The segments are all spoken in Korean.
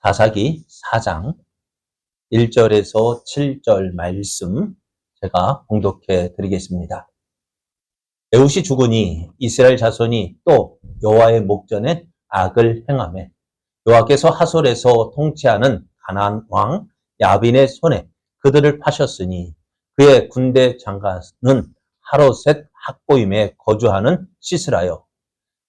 사사기 4장 1절에서 7절 말씀 제가 봉독해 드리겠습니다. 에훗이 죽으니 이스라엘 자손이 또 여호와의 목전에 악을 행하매 여호와께서 하솔에서 통치하는 가나안 왕 야빈의 손에 그들을 파셨으니 그의 군대 장관은 하로셋 학고임에 거주하는 시스라요.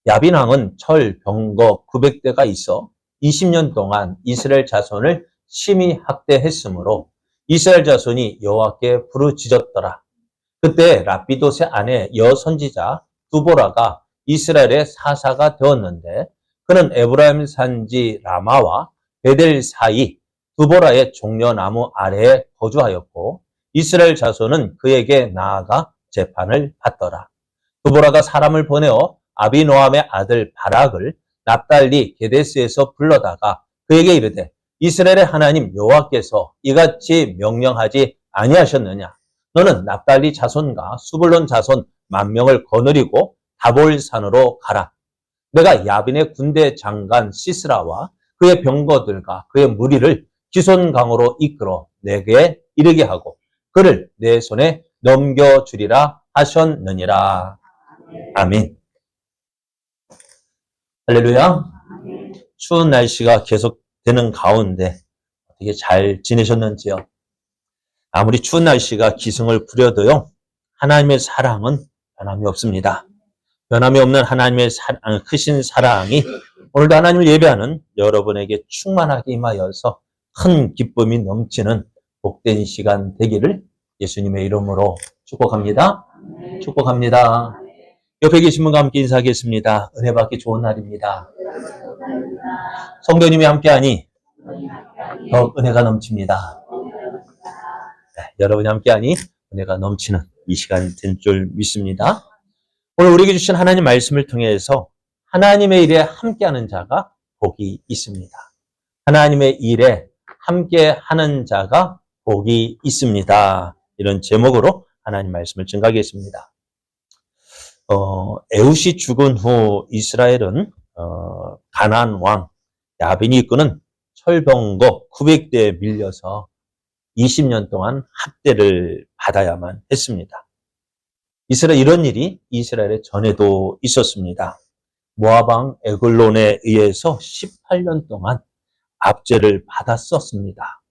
야빈 왕은 철, 병거 900대가 있어 20년 동안 이스라엘 자손을 심히 학대했으므로 이스라엘 자손이 여호와께 부르짖었더라. 그때 라피도의 아내 여선지자 두보라가 이스라엘의 사사가 되었는데 그는 에브라임 산지 라마와 베델 사이 두보라의 종려나무 아래에 거주하였고 이스라엘 자손은 그에게 나아가 재판을 받더라. 두보라가 사람을 보내어 아비노함의 아들 바락을 납달리 게데스에서 불러다가 그에게 이르되 이스라엘의 하나님 여호와께서 이같이 명령하지 아니하셨느냐? 너는 납달리 자손과 수불론 자손 10,000명을 거느리고 다볼산으로 가라. 내가 야빈의 군대 장관 시스라와 그의 병거들과 그의 무리를 기손강으로 이끌어 내게 이르게 하고 그를 내 손에 넘겨주리라 하셨느니라. 아멘. 할렐루야. 추운 날씨가 계속되는 가운데 어떻게 잘 지내셨는지요? 아무리 추운 날씨가 기승을 부려도요, 하나님의 사랑은 변함이 없습니다. 변함이 없는 하나님의 크신 사랑이 오늘도 하나님을 예배하는 여러분에게 충만하게 임하여서 큰 기쁨이 넘치는 복된 시간 되기를 예수님의 이름으로 축복합니다. 축복합니다. 옆에 계신 분과 함께 인사하겠습니다. 은혜 받기 좋은 날입니다. 성도님이 함께하니 더 은혜가 넘칩니다. 네, 여러분이 함께하니 은혜가 넘치는 이 시간이 된 줄 믿습니다. 오늘 우리에게 주신 하나님 말씀을 통해서 하나님의 일에 함께하는 자가 복이 있습니다. 하나님의 일에 함께하는 자가 복이 있습니다. 이런 제목으로 하나님 말씀을 증거하겠습니다. 에훗이 죽은 후 이스라엘은 가나안 왕 야빈이 이끄는 철병거 900대에 밀려서 20년 동안 학대를 받아야만 했습니다. 이런 일이 이스라엘에 전에도 있었습니다. 모압 왕 에글론에 의해서 18년 동안 압제를 받았었습니다.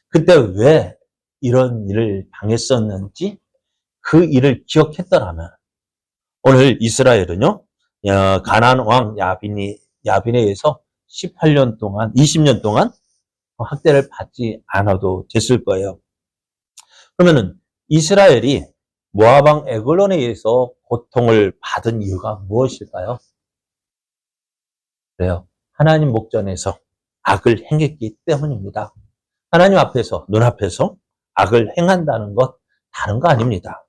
그때 왜 이런 일을 당했었는지 그 일을 기억했더라면 오늘 이스라엘은요, 가나안 왕 야빈에 의해서 18년 동안, 20년 동안 학대를 받지 않아도 됐을 거예요. 그러면은 이스라엘이 모압 왕 에글론에 의해서 고통을 받은 이유가 무엇일까요? 그래요. 하나님 목전에서 악을 행했기 때문입니다. 하나님 앞에서, 눈앞에서 악을 행한다는 것 다른 거 아닙니다.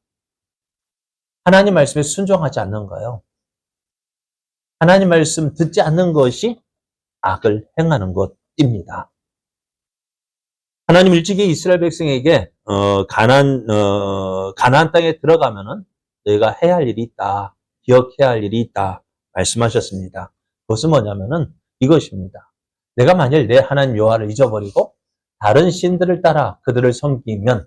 하나님 말씀에 순종하지 않는 거예요. 하나님 말씀 듣지 않는 것이 악을 행하는 것입니다. 하나님 일찍이 이스라엘 백성에게 가나안 땅에 들어가면은 너희가 해야 할 일이 있다, 기억해야 할 일이 있다 말씀하셨습니다. 그것은 뭐냐면은 이것입니다. 내가 만일 내 하나님 여호와를 잊어버리고 다른 신들을 따라 그들을 섬기며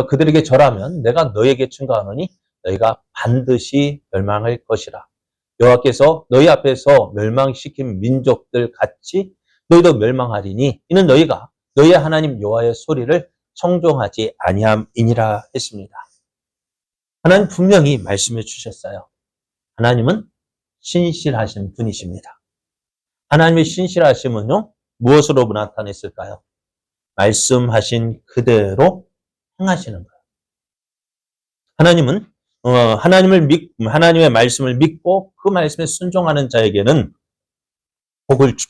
그들에게 절하면 내가 너희에게 증거하노니 너희가 반드시 멸망할 것이라. 여호와께서 너희 앞에서 멸망시킨 민족들 같이 너희도 멸망하리니 이는 너희가 너희의 하나님 여호와의 소리를 청종하지 아니함이니라 했습니다. 하나님 분명히 말씀해 주셨어요. 하나님은 신실하신 분이십니다. 하나님의 신실하심은요, 무엇으로 나타냈을까요? 말씀하신 그대로 행하시는 거예요. 하나님은 하나님의 말씀을 믿고 그 말씀에 순종하는 자에게는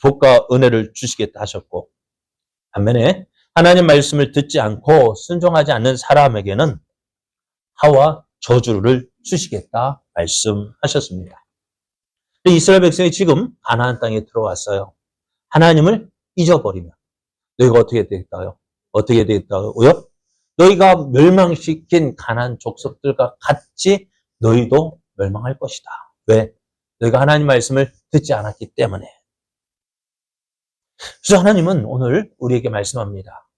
복과 은혜를 주시겠다 하셨고, 반면에 하나님 말씀을 듣지 않고 순종하지 않는 사람에게는 하와 저주를 주시겠다 말씀하셨습니다. 이스라엘 백성이 지금 가나안 땅에 들어왔어요. 하나님을 잊어버리면 너희가 어떻게 되겠다요? 어떻게 되겠다고요? 너희가 멸망시킨 가나안 족속들과 같이 너희도 멸망할 것이다. 왜? 너희가 하나님 말씀을 듣지 않았기 때문에. 그래서 하나님은 오늘 우리에게 말씀합니다.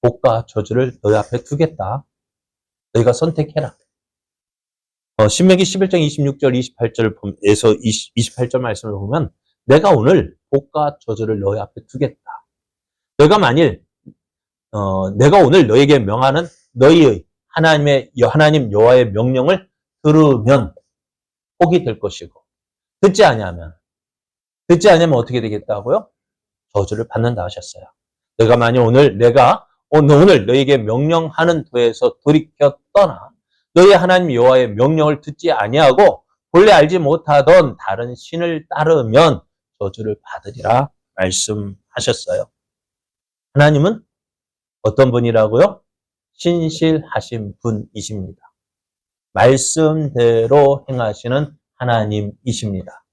복과 저주를 너희 앞에 두겠다. 너희가 선택해라. 신명기 11장 26절, 28절에서 28절 말씀을 보면 내가 오늘 복과 저주를 너희 앞에 두겠다. 너희가 만일 내가 오늘 너에게 명하는 너희의 하나님 여호와의 명령을 들으면 복이 될 것이고 듣지 아니하면 어떻게 되겠다고요? 저주를 받는다 하셨어요. 내가 만일 내가 오늘 너에게 명령하는 도에서 돌이켜 떠나 너희 하나님 여호와의 명령을 듣지 아니하고 본래 알지 못하던 다른 신을 따르면 저주를 받으리라 말씀하셨어요. 하나님은 어떤 분이라고요? 신실하신 분이십니다. 말씀대로 행하시는 하나님이십니다.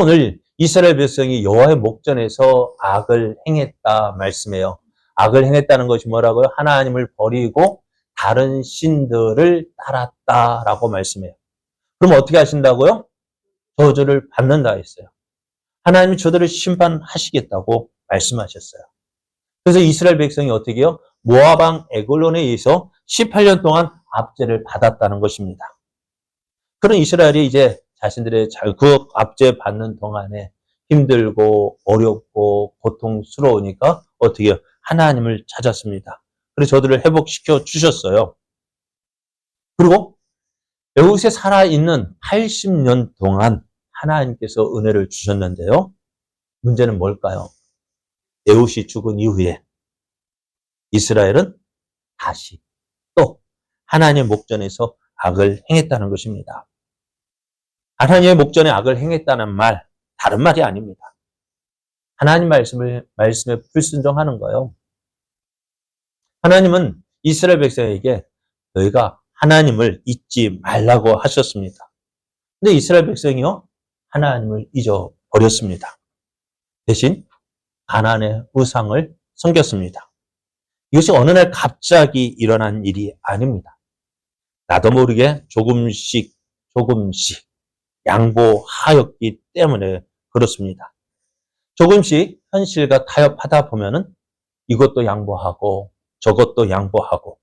오늘 이스라엘 백성이 여호와의 목전에서 악을 행했다 말씀해요. 악을 행했다는 것이 뭐라고요? 하나님을 버리고 다른 신들을 따랐다라고 말씀해요. 그럼 어떻게 하신다고요? 저주를 받는다 했어요. 하나님이 저들을 심판하시겠다고 말씀하셨어요. 그래서 이스라엘 백성이 어떻게 해요? 모압 왕 에글론에 의해서 18년 동안 압제를 받았다는 것입니다. 그런 이스라엘이 이제 자신들의 그 압제 받는 동안에 힘들고 어렵고 고통스러우니까 어떻게 해요? 하나님을 찾았습니다. 그래서 저들을 회복시켜 주셨어요. 그리고 에훗에 살아있는 80년 동안 하나님께서 은혜를 주셨는데요. 문제는 뭘까요? 에훗이 죽은 이후에 이스라엘은 다시 또 하나님의 목전에서 악을 행했다는 것입니다. 하나님의 목전에 악을 행했다는 말, 다른 말이 아닙니다. 하나님 말씀에 불순종하는 거예요. 하나님은 이스라엘 백성에게 너희가 하나님을 잊지 말라고 하셨습니다. 근데 이스라엘 백성이요, 하나님을 잊어버렸습니다. 대신 가나안의 우상을 섬겼습니다. 이것이 어느 날 갑자기 일어난 일이 아닙니다. 나도 모르게 조금씩 양보하였기 때문에 그렇습니다. 조금씩 현실과 타협하다 보면은 이것도 양보하고 저것도 양보하고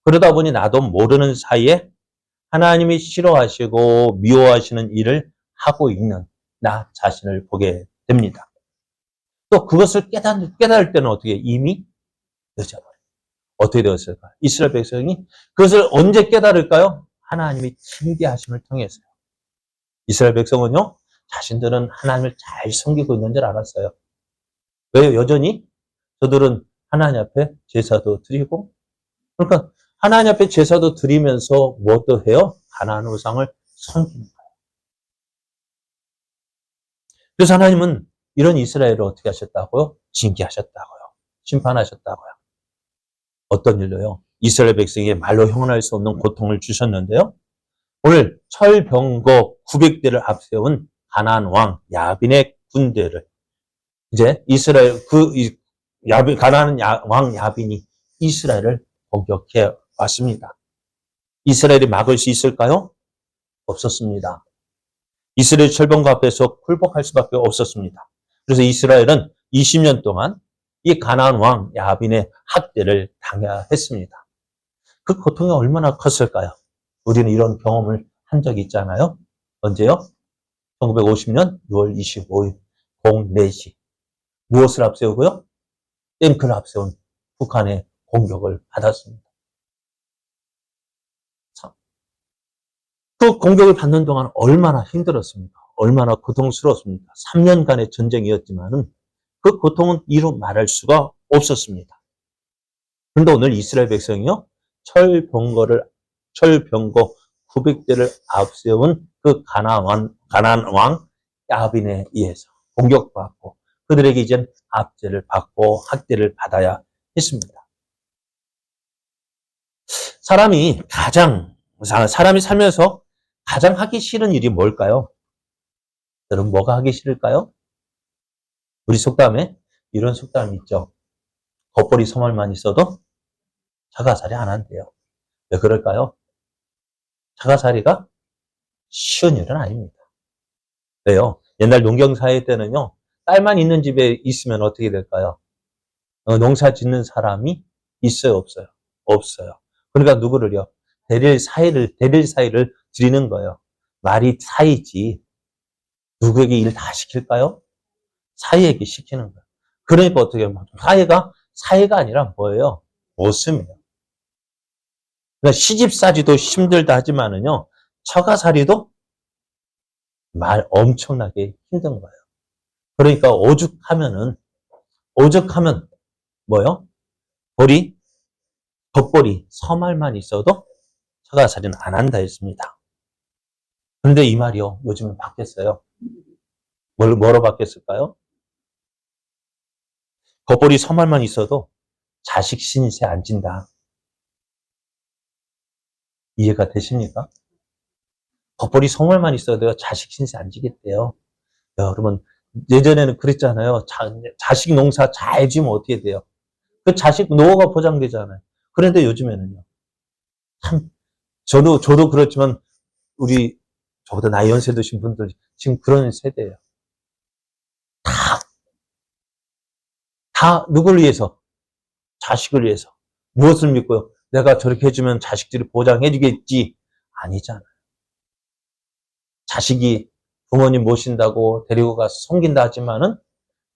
그러다 보니 나도 모르는 사이에 하나님이 싫어하시고 미워하시는 일을 하고 있는 나 자신을 보게 됩니다. 또 그것을 깨달을 때는 어떻게 이미 늦어버려요. 어떻게 되었을까요? 이스라엘 백성이 그것을 언제 깨달을까요? 하나님이 징계하심을 통해서요. 이스라엘 백성은요, 자신들은 하나님을 잘 섬기고 있는 줄 알았어요. 왜요? 여전히 저들은 하나님 앞에 제사도 드리고, 그러니까 하나님 앞에 제사도 드리면서 무엇도 해요? 가나안 우상을 섬기는 거예요. 그래서 하나님은 이런 이스라엘을 어떻게 하셨다고요? 징계하셨다고요. 심판하셨다고요. 어떤 일로요? 이스라엘 백성에게 말로 형언할 수 없는 고통을 주셨는데요. 오늘 철병거 900대를 앞세운 가나안 왕 야빈의 군대를 이제 가나안 왕 야빈이 이스라엘을 공격해 왔습니다. 이스라엘이 막을 수 있을까요? 없었습니다. 이스라엘 철병거 앞에서 굴복할 수밖에 없었습니다. 그래서 이스라엘은 20년 동안 이 가나안 왕 야빈의 학대를 당해야 했습니다. 그 고통이 얼마나 컸을까요? 우리는 이런 경험을 한 적이 있잖아요. 언제요? 1950년 6월 25일 04시. 무엇을 앞세우고요? 탱크를 앞세운 북한의 공격을 받았습니다. 그 공격을 받는 동안 얼마나 힘들었습니까? 얼마나 고통스러웠습니까? 3년간의 전쟁이었지만은 그 고통은 이루 말할 수가 없었습니다. 그런데 오늘 이스라엘 백성이요, 철병거 900대를 앞세운 그 가나안 왕 야빈에 의해서 공격받고 그들에게 이젠 압제를 받고 학대를 받아야 했습니다. 사람이 살면서 가장 하기 싫은 일이 뭘까요? 여러분, 뭐가 하기 싫을까요? 우리 속담에 이런 속담이 있죠. 겉벌이 소말만 있어도 자가살이 안 한대요. 왜 그럴까요? 자가살이가 쉬운 일은 아닙니다. 왜요? 옛날 농경사회 때는요, 딸만 있는 집에 있으면 어떻게 될까요? 농사 짓는 사람이 있어요, 없어요? 없어요. 그러니까 누구를요? 대릴 사이를 드리는 거예요. 말이 사이지. 누구에게 일 다 시킬까요? 사이에게 시키는 거예요. 그러니까 어떻게 하면 사이가 아니라 뭐예요? 모습이에요. 그러니까 시집살이도 힘들다 하지만은요, 처가살이도 말 엄청나게 힘든 거예요. 그러니까 오죽하면 뭐요? 겉벌이, 서말만 있어도 처가살이는 안 한다 했습니다. 그런데 이 말이요, 요즘은 바뀌었어요. 뭐로 바뀌었을까요? 겉벌이, 서말만 있어도 자식 신세 안 진다. 이해가 되십니까? 겉벌이, 서말만 있어도 자식 신세 안 지겠대요. 여러분, 예전에는 그랬잖아요. 자식 농사 잘 지으면 어떻게 돼요? 그 자식 노후가 보장되잖아요. 그런데 요즘에는요. 참, 저도 그렇지만, 저보다 나이 연세 드신 분들, 지금 그런 세대예요. 다, 다 누구를 위해서? 자식을 위해서. 무엇을 믿고요? 내가 저렇게 해주면 자식들이 보장해주겠지. 아니잖아요. 자식이 부모님 모신다고 데리고 가서 섬긴다 하지만은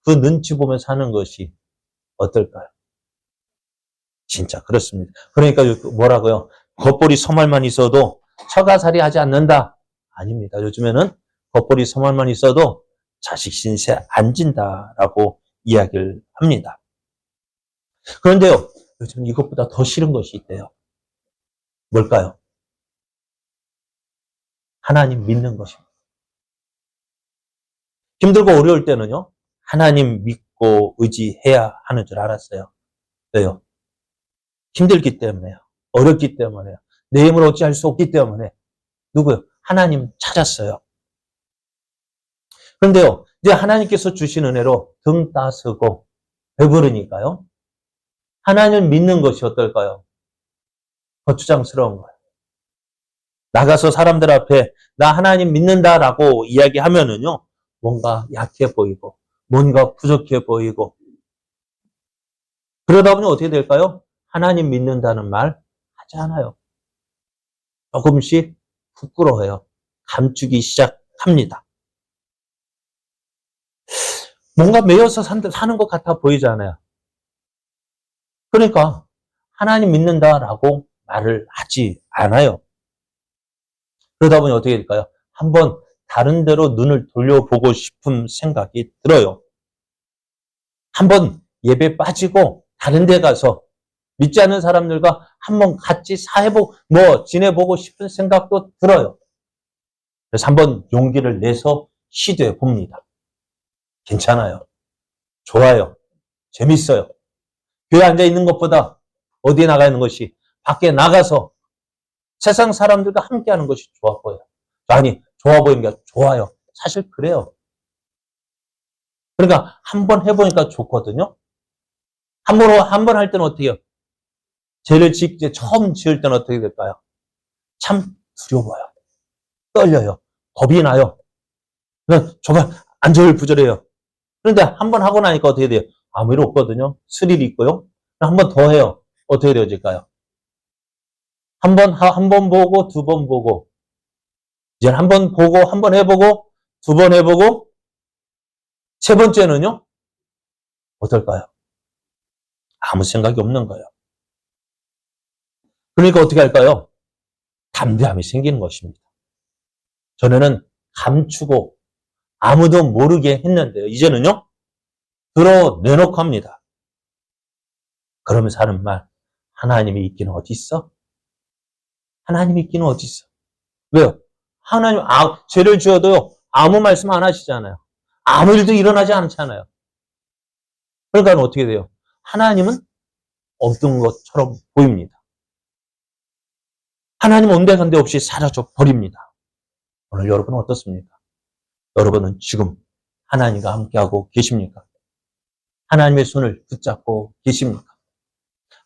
그 눈치 보며 사는 것이 어떨까요? 진짜 그렇습니다. 그러니까 뭐라고요? 겉벌이 서말만 있어도 처가살이 하지 않는다. 아닙니다. 요즘에는 겉벌이 서말만 있어도 자식 신세 안 진다라고 이야기를 합니다. 그런데요, 요즘 이것보다 더 싫은 것이 있대요. 뭘까요? 하나님 믿는 것입니다. 힘들고 어려울 때는요, 하나님 믿고 의지해야 하는 줄 알았어요. 왜요? 힘들기 때문에요. 어렵기 때문에요. 내 힘을 어찌할 수 없기 때문에. 누구요? 하나님 찾았어요. 그런데요, 이제 하나님께서 주신 은혜로 등 따스고 배부르니까요. 하나님 믿는 것이 어떨까요? 거추장스러운 거예요. 나가서 사람들 앞에 나 하나님 믿는다라고 이야기하면은요, 뭔가 약해 보이고, 뭔가 부족해 보이고, 그러다 보니 어떻게 될까요? 하나님 믿는다는 말 하지 않아요. 조금씩 부끄러워요. 감추기 시작합니다. 뭔가 매여서 사는 것 같아 보이잖아요. 그러니까 하나님 믿는다라고 말을 하지 않아요. 그러다 보니 어떻게 될까요? 한번 다른 데로 눈을 돌려보고 싶은 생각이 들어요. 한번 예배 빠지고 다른 데 가서 믿지 않는 사람들과 한번 같이 지내보고 싶은 생각도 들어요. 그래서 한번 용기를 내서 시도해 봅니다. 괜찮아요. 좋아요. 재밌어요. 교회 앉아 있는 것보다 어디에 나가 있는 것이 밖에 나가서 세상 사람들과 함께 하는 것이 좋아 보여요. 아니, 좋아 보이는 게 좋아요. 사실 그래요. 그러니까 한번 해보니까 좋거든요. 한 번 할 때는 어떻게 해요? 처음 지을 때는 어떻게 될까요? 참 두려워요. 떨려요. 겁이 나요. 정말 안절부절해요. 그런데 한 번 하고 나니까 어떻게 돼요? 아무 일 없거든요. 스릴이 있고요. 한 번 더 해요. 어떻게 되어질까요? 한 번 보고, 두 번 보고, 이제 한 번 보고, 한 번 해보고, 두 번 해보고, 세 번째는요? 어떨까요? 아무 생각이 없는 거예요. 그러니까 어떻게 할까요? 담대함이 생기는 것입니다. 전에는 감추고 아무도 모르게 했는데요. 이제는요? 드러내놓고 합니다. 그러면서 하는 말, 하나님이 있기는 어디 있어? 하나님이 있기는 어디 있어? 왜요? 하나님, 죄를 지어도요, 아무 말씀 안 하시잖아요. 아무 일도 일어나지 않잖아요. 그러니까 어떻게 돼요? 하나님은 없던 것처럼 보입니다. 하나님 온데간데 없이 사라져 버립니다. 오늘 여러분은 어떻습니까? 여러분은 지금 하나님과 함께하고 계십니까? 하나님의 손을 붙잡고 계십니까?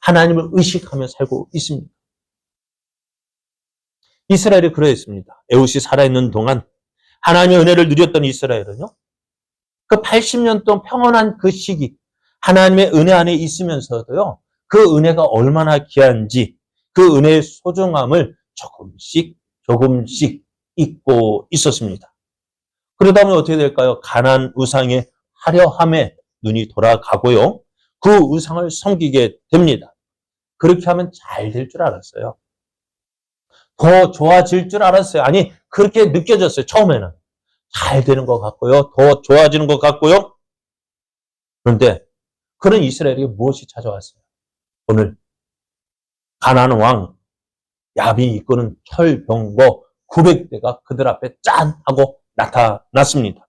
하나님을 의식하며 살고 있습니까? 이스라엘이 그러했습니다. 에훗이 살아있는 동안 하나님의 은혜를 누렸던 이스라엘은요, 그 80년 동안 평온한 그 시기, 하나님의 은혜 안에 있으면서도요, 그 은혜가 얼마나 귀한지, 그 은혜의 소중함을 조금씩 잊고 있었습니다. 그러다 보면 어떻게 될까요? 가난 우상의 화려함에 눈이 돌아가고요. 그 우상을 섬기게 됩니다. 그렇게 하면 잘 될 줄 알았어요. 더 좋아질 줄 알았어요. 아니, 그렇게 느껴졌어요. 처음에는. 잘 되는 것 같고요. 더 좋아지는 것 같고요. 그런데 그런 이스라엘에게 무엇이 찾아왔어요? 오늘 가나안 왕 야빈이 이끄는 철병거 900대가 그들 앞에 짠 하고 나타났습니다.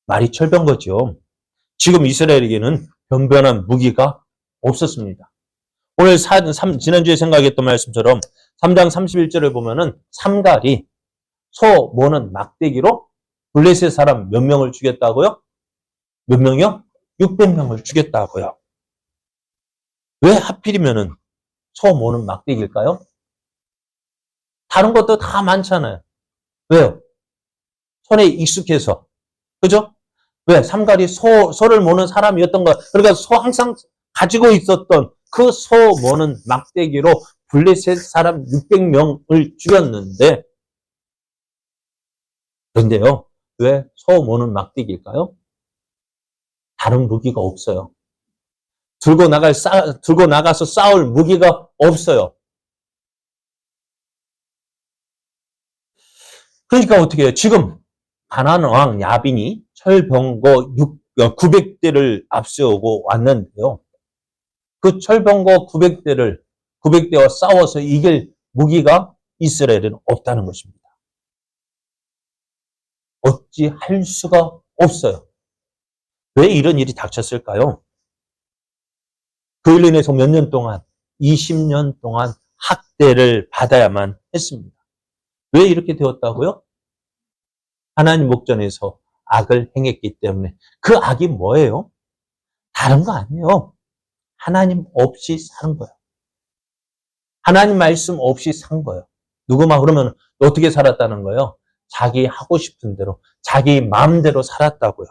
말이 철병거죠. 지금 이스라엘에게는 변변한 무기가 없었습니다. 오늘 지난주에 생각했던 말씀처럼 3장 31절을 보면은 삼갈이 소 모는 막대기로 블레셋 사람 몇 명을 죽였다고요? 몇 명이요? 600명을 죽였다고요. 왜 하필이면은 소 모는 막대기일까요? 다른 것도 다 많잖아요. 왜요? 손에 익숙해서. 그죠? 왜? 삼갈이 소를 모는 사람이었던 거. 그러니까 소 항상 가지고 있었던 그 소 모는 막대기로 블레셋 사람 600명을 죽였는데, 그런데요, 왜 소 모는 막대기일까요? 다른 무기가 없어요. 들고 나가서 싸울 무기가 없어요. 그러니까 어떻게 해요? 지금 가나안 왕 야빈이 철병거 900대를 앞세우고 왔는데요. 그 철병거 900대와 싸워서 이길 무기가 이스라엘에는 없다는 것입니다. 어찌 할 수가 없어요. 왜 이런 일이 닥쳤을까요? 그일로 인해서 몇 년 동안, 20년 동안 학대를 받아야만 했습니다. 왜 이렇게 되었다고요? 하나님 목전에서 악을 행했기 때문에. 그 악이 뭐예요? 다른 거 아니에요. 하나님 없이 사는 거예요. 하나님 말씀 없이 산 거예요. 누구만 그러면 어떻게 살았다는 거예요? 자기 하고 싶은 대로, 자기 마음대로 살았다고요.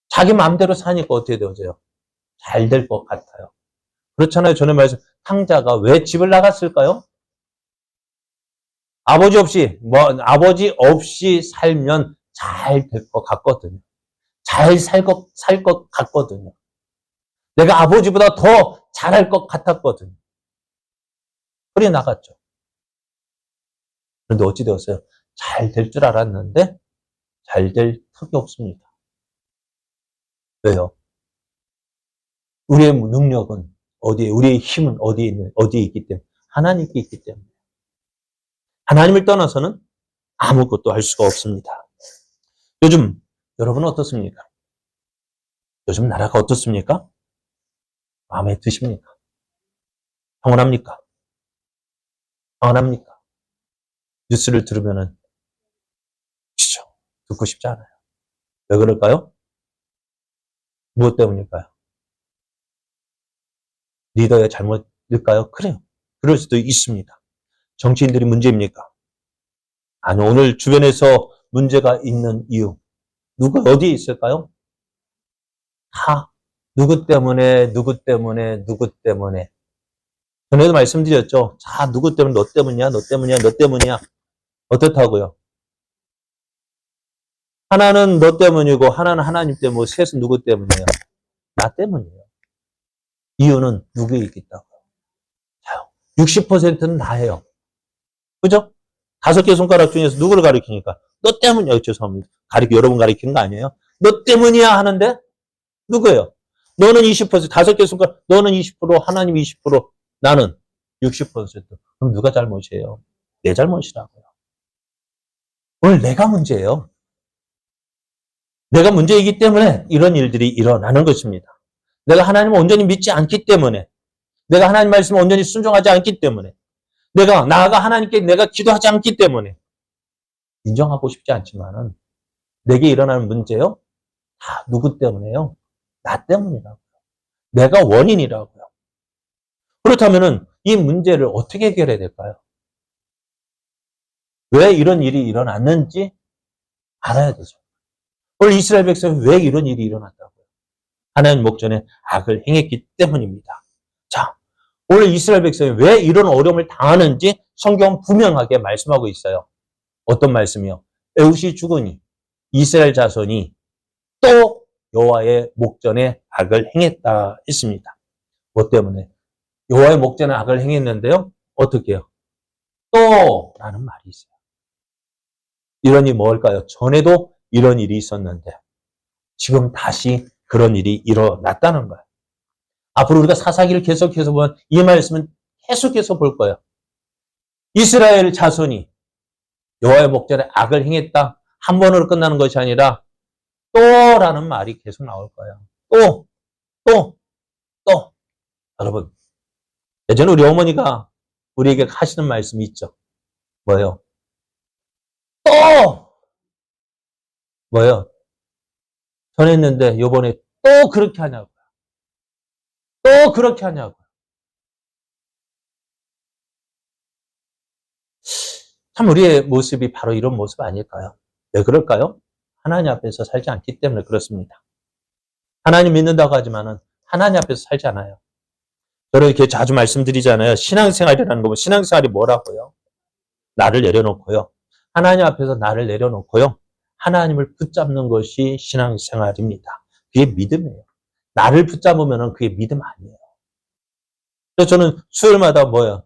자기 마음대로 사니까 어떻게 되어져요? 잘 될 것 같아요. 그렇잖아요. 전에 말씀, 탕자가 왜 집을 나갔을까요? 아버지 없이 살면 잘 될 것 같거든요. 잘 살 것 같거든요. 내가 아버지보다 더 잘할 것 같았거든요. 그래 나갔죠. 그런데 어찌 되었어요? 잘 될 줄 알았는데 잘 될 턱이 없습니다. 왜요? 우리의 능력은 어디에, 우리의 힘은 어디에 있기 때문에? 하나님께 있기 때문에. 하나님을 떠나서는 아무것도 할 수가 없습니다. 요즘 여러분은 어떻습니까? 요즘 나라가 어떻습니까? 마음에 드십니까? 평온합니까? 평온합니까? 뉴스를 들으면은 그죠? 듣고 싶지 않아요. 왜 그럴까요? 무엇 때문일까요? 리더의 잘못일까요? 그래요. 그럴 수도 있습니다. 정치인들이 문제입니까? 아니, 오늘 주변에서 문제가 있는 이유. 누가 어디에 있을까요? 다 누구 때문에. 전에도 말씀드렸죠. 자, 누구 때문에, 너 때문이야. 어떻다고요? 하나는 너 때문이고, 하나는 하나님 때문이고, 셋은 누구 때문이에요? 나 때문이에요. 이유는 누구에 있겠다고요? 자요. 60%는 나예요. 그죠? 5개 손가락 중에서 누구를 가리키니까? 너 때문이야. 죄송합니다. 여러분 가리키는 거 아니에요? 너 때문이야 하는데, 누구예요? 너는 20%, 5개 손가락, 너는 20%, 하나님 20%, 나는 60%. 그럼 누가 잘못이에요? 내 잘못이라고요. 오늘 내가 문제예요. 내가 문제이기 때문에 이런 일들이 일어나는 것입니다. 내가 하나님을 온전히 믿지 않기 때문에, 내가 하나님 말씀을 온전히 순종하지 않기 때문에, 나아가 하나님께 내가 기도하지 않기 때문에, 인정하고 싶지 않지만은, 내게 일어나는 문제요? 다 누구 때문에요? 나 때문이라고요. 내가 원인이라고요. 그렇다면은 이 문제를 어떻게 해결해야 될까요? 왜 이런 일이 일어났는지 알아야 되죠. 오늘 이스라엘 백성이 왜 이런 일이 일어났다고요? 하나님 목전에 악을 행했기 때문입니다. 자, 오늘 이스라엘 백성이 왜 이런 어려움을 당하는지 성경은 분명하게 말씀하고 있어요. 어떤 말씀이요? 에훗이 죽으니 이스라엘 자손이 또 여호와의 목전에 악을 행했다 했습니다. 뭐 때문에? 여호와의 목전에 악을 행했는데요. 어떻게 해요? 또 라는 말이 있어요. 이런 일이 뭘까요? 전에도 이런 일이 있었는데 지금 다시 그런 일이 일어났다는 거예요. 앞으로 우리가 사사기를 계속해서 보면 이 말씀은 계속해서 볼 거예요. 이스라엘 자손이 여호와의 목전에 악을 행했다. 한 번으로 끝나는 것이 아니라 또라는 말이 계속 나올 거예요. 또. 여러분, 예전에 우리 어머니가 우리에게 하시는 말씀이 있죠. 뭐예요? 또! 뭐예요? 전했는데 요번에 또 그렇게 하냐고요. 또 그렇게 하냐고요. 참 우리의 모습이 바로 이런 모습 아닐까요? 왜 그럴까요? 하나님 앞에서 살지 않기 때문에 그렇습니다. 하나님 믿는다고 하지만은 하나님 앞에서 살지 않아요. 저는 이렇게 자주 말씀드리잖아요. 신앙생활이라는 거, 신앙생활이 뭐라고요? 나를 내려놓고요. 하나님 앞에서 나를 내려놓고요. 하나님을 붙잡는 것이 신앙생활입니다. 그게 믿음이에요. 나를 붙잡으면 그게 믿음 아니에요. 그래서 저는 수요일마다 뭐예요?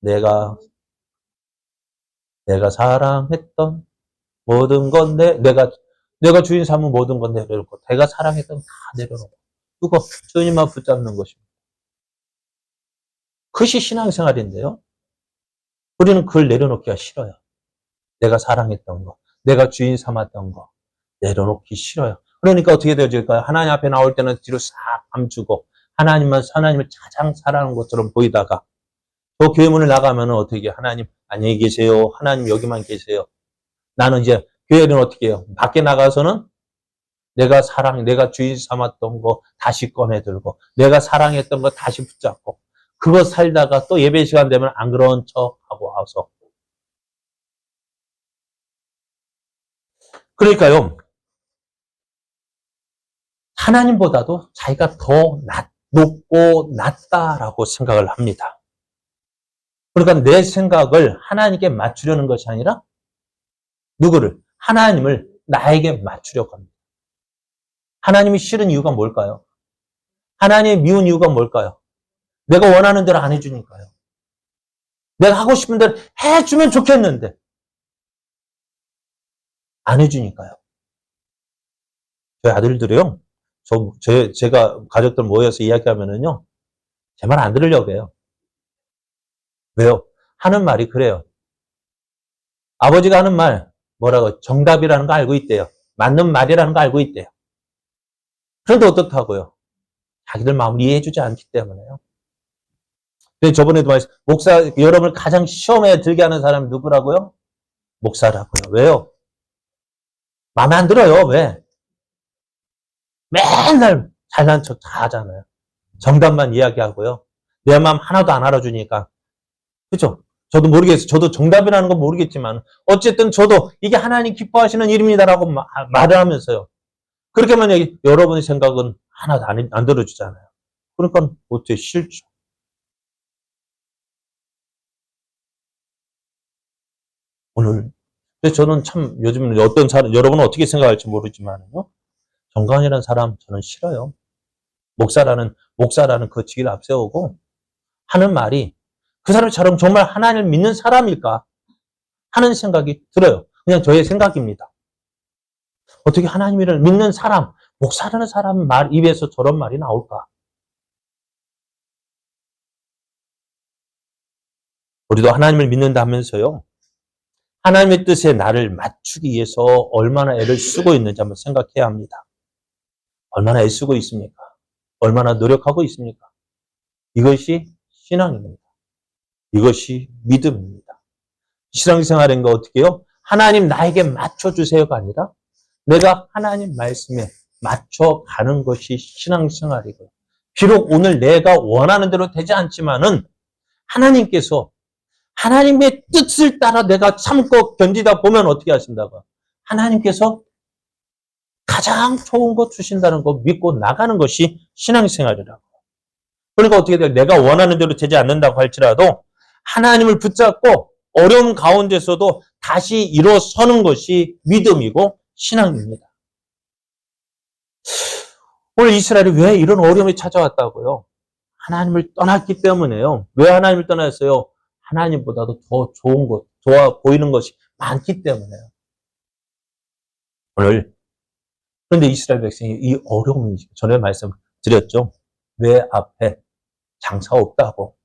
내가 사랑했던 모든 건 내가 주인 삼은 모든 건 내려놓고, 내가 사랑했던 다 내려놓고, 그거 주님만 붙잡는 것입니다. 그것이 신앙생활인데요. 우리는 그걸 내려놓기가 싫어요. 내가 사랑했던 거, 내가 주인 삼았던 거 내려놓기 싫어요. 그러니까 어떻게 되어질까요? 하나님 앞에 나올 때는 뒤로 싹 감추고 하나님을 가장 사랑하는 것처럼 보이다가 또 교회 문을 나가면 어떻게 해요? 하나님 안녕히 계세요. 하나님 여기만 계세요. 나는 이제 교회는 어떻게 해요? 밖에 나가서는 내가 주인 삼았던 거 다시 꺼내 들고 내가 사랑했던 거 다시 붙잡고 그거 살다가 또 예배 시간 되면 안 그런 척하고 와서 그러니까요. 하나님보다도 자기가 더 높고 낫다라고 생각을 합니다. 그러니까 내 생각을 하나님께 맞추려는 것이 아니라 누구를? 하나님을 나에게 맞추려고 합니다. 하나님이 싫은 이유가 뭘까요? 하나님이 미운 이유가 뭘까요? 내가 원하는 대로 안 해주니까요. 내가 하고 싶은 대로 해주면 좋겠는데 안 해주니까요. 저희 아들들이요. 제가 가족들 모여서 이야기하면은요. 제 말 안 들으려고 해요. 왜요? 하는 말이 그래요. 아버지가 하는 말 뭐라고 정답이라는 거 알고 있대요. 맞는 말이라는 거 알고 있대요. 그런데 어떻다고요? 자기들 마음을 이해해주지 않기 때문에요. 저번에도 말했어요. 목사, 여러분을 가장 시험에 들게 하는 사람이 누구라고요? 목사라고요. 왜요? 마음에 안 들어요. 왜? 맨날 잘난 척 다 하잖아요. 정답만 이야기하고요. 내 마음 하나도 안 알아주니까. 그죠? 저도 모르겠어요. 저도 정답이라는 건 모르겠지만 어쨌든 저도 이게 하나님 기뻐하시는 일입니다라고 말을 하면서요. 그렇게만 여러분의 생각은 하나도 안 들어주잖아요. 그러니까 어째 싫죠. 오늘 저는 참 요즘 어떤 사람 여러분은 어떻게 생각할지 모르지만요. 정강이라는 사람 저는 싫어요. 목사라는 그 직위를 앞세우고 하는 말이 그 사람처럼 정말 하나님을 믿는 사람일까 하는 생각이 들어요. 그냥 저의 생각입니다. 어떻게 하나님을 믿는 사람, 목사라는 사람 말 입에서 저런 말이 나올까? 우리도 하나님을 믿는다면서요. 하나님의 뜻에 나를 맞추기 위해서 얼마나 애를 쓰고 있는지 한번 생각해야 합니다. 얼마나 애쓰고 있습니까? 얼마나 노력하고 있습니까? 이것이 신앙입니다. 이것이 믿음입니다. 신앙생활인 거 어떻게 해요? 하나님 나에게 맞춰주세요가 아니라 내가 하나님 말씀에 맞춰가는 것이 신앙생활이고요. 비록 오늘 내가 원하는 대로 되지 않지만은 하나님께서 하나님의 뜻을 따라 내가 참고 견디다 보면 어떻게 하신다고? 하나님께서 가장 좋은 것 주신다는 거 믿고 나가는 것이 신앙생활이라고. 그러니까 어떻게 돼요? 내가 원하는 대로 되지 않는다고 할지라도 하나님을 붙잡고 어려움 가운데서도 다시 일어서는 것이 믿음이고 신앙입니다. 오늘 이스라엘이 왜 이런 어려움이 찾아왔다고요? 하나님을 떠났기 때문에요. 왜 하나님을 떠났어요? 하나님보다도 더 좋은 것, 좋아 보이는 것이 많기 때문에요. 오늘 그런데 이스라엘 백성이 이 어려움이 전에 말씀드렸죠. 왜 앞에 장사가 없다고.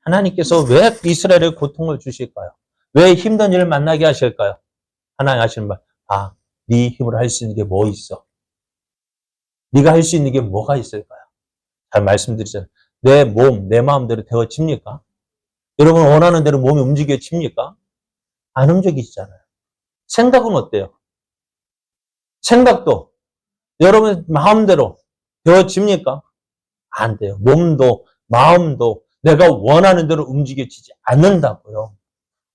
하나님께서 왜 이스라엘에 고통을 주실까요? 왜 힘든 일을 만나게 하실까요? 하나님 하시는 말, 네 힘으로 할 수 있는 게 뭐 있어? 네가 할 수 있는 게 뭐가 있을까요? 잘 말씀드리잖아요. 내 몸, 내 마음대로 되어집니까? 여러분 원하는 대로 몸이 움직여집니까? 안 움직이시잖아요. 생각은 어때요? 생각도 여러분 마음대로 되어집니까? 안 돼요. 몸도 마음도 내가 원하는 대로 움직여지지 않는다고요.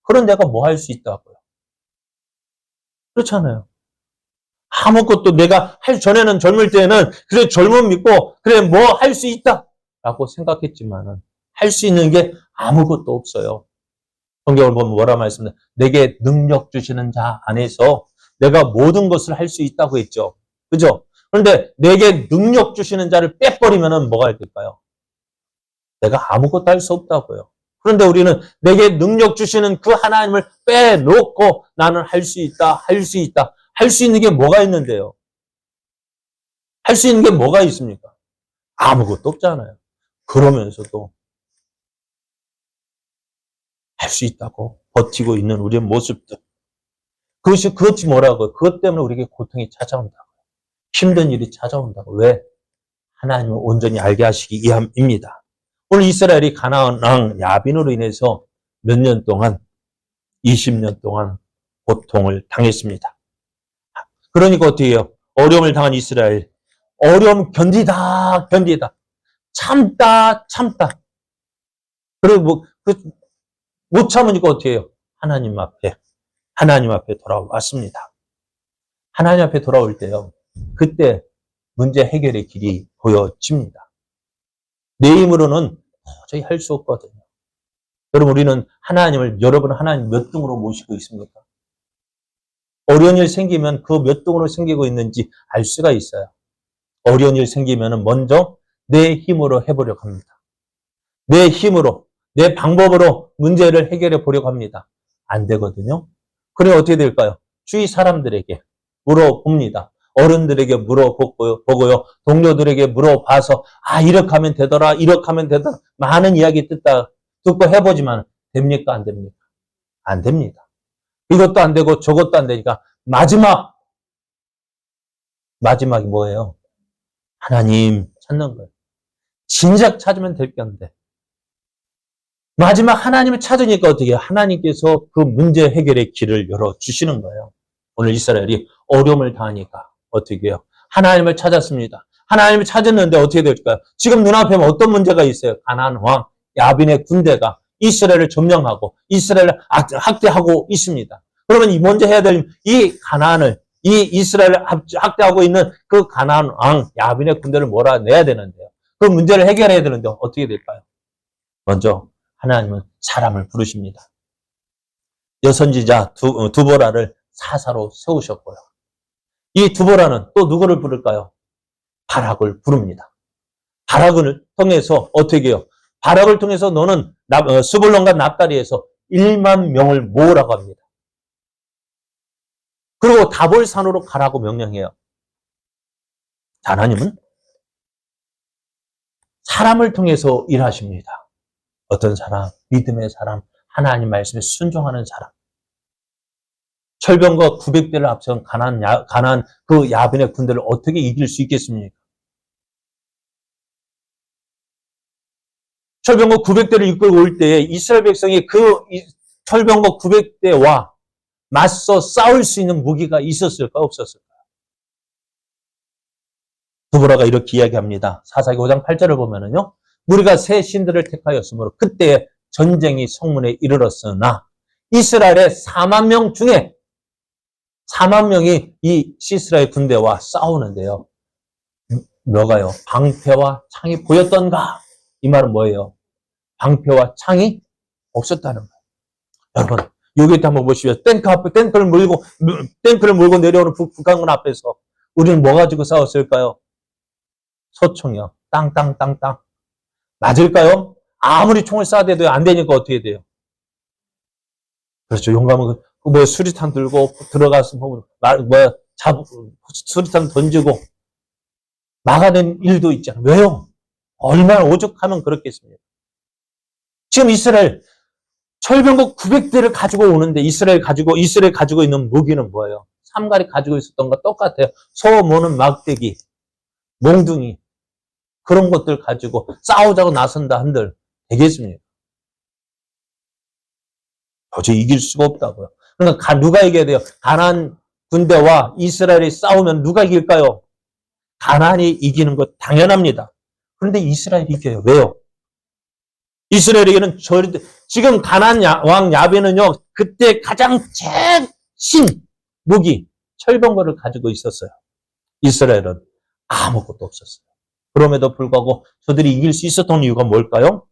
그런 내가 뭐 할 수 있다고요. 그렇잖아요. 아무것도 내가 전에는 젊을 때는 그래 젊음 믿고 그래 뭐 할 수 있다 라고 생각했지만은 할 수 있는 게 아무것도 없어요. 성경을 보면 뭐라 말씀드려요? 내게 능력 주시는 자 안에서 내가 모든 것을 할 수 있다고 했죠. 그죠? 그런데 내게 능력 주시는 자를 빼버리면은 뭐가 될까요? 내가 아무것도 할 수 없다고요. 그런데 우리는 내게 능력 주시는 그 하나님을 빼놓고 나는 할 수 있다, 할 수 있다. 할 수 있는 게 뭐가 있는데요? 할 수 있는 게 뭐가 있습니까? 아무것도 없잖아요. 그러면서도 할 수 있다고 버티고 있는 우리의 모습들. 그것이 뭐라고요? 그것 때문에 우리에게 고통이 찾아온다고요. 힘든 일이 찾아온다고. 왜? 하나님을 온전히 알게 하시기 위함입니다. 오늘 이스라엘이 가나안 왕 야빈으로 인해서 몇 년 동안, 20년 동안 고통을 당했습니다. 그러니까 어떻게 해요? 어려움을 당한 이스라엘. 어려움 견디다. 참다. 그리고 못 참으니까 어떻게 해요? 하나님 앞에 돌아왔습니다. 하나님 앞에 돌아올 때요. 그때 문제 해결의 길이 보여집니다. 내 힘으로는 도저히 할 수 없거든요. 여러분, 여러분 하나님 몇 등으로 모시고 있습니까? 어려운 일 생기면 그 몇 등으로 생기고 있는지 알 수가 있어요. 어려운 일 생기면 먼저 내 힘으로 해보려고 합니다. 내 힘으로, 내 방법으로 문제를 해결해 보려고 합니다. 안 되거든요. 그래 어떻게 될까요? 주위 사람들에게 물어봅니다. 어른들에게 물어보고요. 동료들에게 물어봐서 이렇게 하면 되더라. 많은 이야기 듣고 해보지만 됩니까? 안 됩니까? 안 됩니다. 이것도 안 되고 저것도 안 되니까 마지막이 뭐예요? 하나님 찾는 거예요. 진작 찾으면 될 건데. 마지막 하나님을 찾으니까 어떻게 해요? 하나님께서 그 문제 해결의 길을 열어주시는 거예요. 오늘 이스라엘이 어려움을 당하니까 어떻게 해요? 하나님을 찾았습니다. 하나님을 찾았는데 어떻게 될까요? 지금 눈앞에 어떤 문제가 있어요? 가나안 왕 야빈의 군대가 이스라엘을 점령하고 이스라엘을 학대하고 있습니다. 그러면 먼저 해야 될 이 이스라엘을 학대하고 있는 그 가나안 왕 야빈의 군대를 몰아내야 되는데요. 그 문제를 해결해야 되는데 어떻게 될까요? 먼저 하나님은 사람을 부르십니다. 여선지자 두보라를 사사로 세우셨고요. 이 두보라는 또 누구를 부를까요? 바락을 부릅니다. 바락을 통해서 어떻게 해요? 바락을 통해서 너는 스불론과 납달리에서 1만 명을 모으라고 합니다. 그리고 다볼산으로 가라고 명령해요. 하나님은 사람을 통해서 일하십니다. 어떤 사람, 믿음의 사람, 하나님 말씀에 순종하는 사람. 철병과 900대를 앞선 가나안 그 야빈의 군대를 어떻게 이길 수 있겠습니까? 철병과 900대를 이끌고 올 때에 이스라엘 백성이 그 철병과 900대와 맞서 싸울 수 있는 무기가 있었을까 없었을까? 두보라가 이렇게 이야기합니다. 사사기 5장 8절을 보면은요. 우리가 새 신들을 택하였으므로 그때 전쟁이 성문에 이르렀으나 이스라엘의 4만 명 중에 4만 명이 이 시스라의 군대와 싸우는데요. 뭐가요? 방패와 창이 보였던가? 이 말은 뭐예요? 방패와 창이 없었다는 거예요. 여러분, 여기 한번 보시죠. 탱크를 몰고 내려오는 북한군 앞에서 우리는 뭐 가지고 싸웠을까요? 소총이요. 땅땅땅땅. 맞을까요? 아무리 총을 쏴대도 안 되니까 어떻게 돼요? 그렇죠. 용감은 수리탄 들고 들어가서 수리탄 던지고 막아낸 일도 있잖아요. 왜요? 얼마나 오죽하면 그렇겠습니까? 지금 이스라엘 철병거 900대를 가지고 오는데 이스라엘 가지고 있는 무기는 뭐예요? 삼갈이 가지고 있었던 것 똑같아요. 소 모는 막대기, 몽둥이 그런 것들 가지고 싸우자고 나선다 한들 되겠습니까? 도저히 이길 수가 없다고요. 그러니까 누가 이겨야 돼요? 가나안 군대와 이스라엘이 싸우면 누가 이길까요? 가나안이 이기는 것 당연합니다. 그런데 이스라엘이 이겨요. 왜요? 이스라엘에게는 지금 가나안 왕 야베는요, 그때 가장 최신 무기 철병거를 가지고 있었어요. 이스라엘은 아무것도 없었어요. 그럼에도 불구하고 저들이 이길 수 있었던 이유가 뭘까요?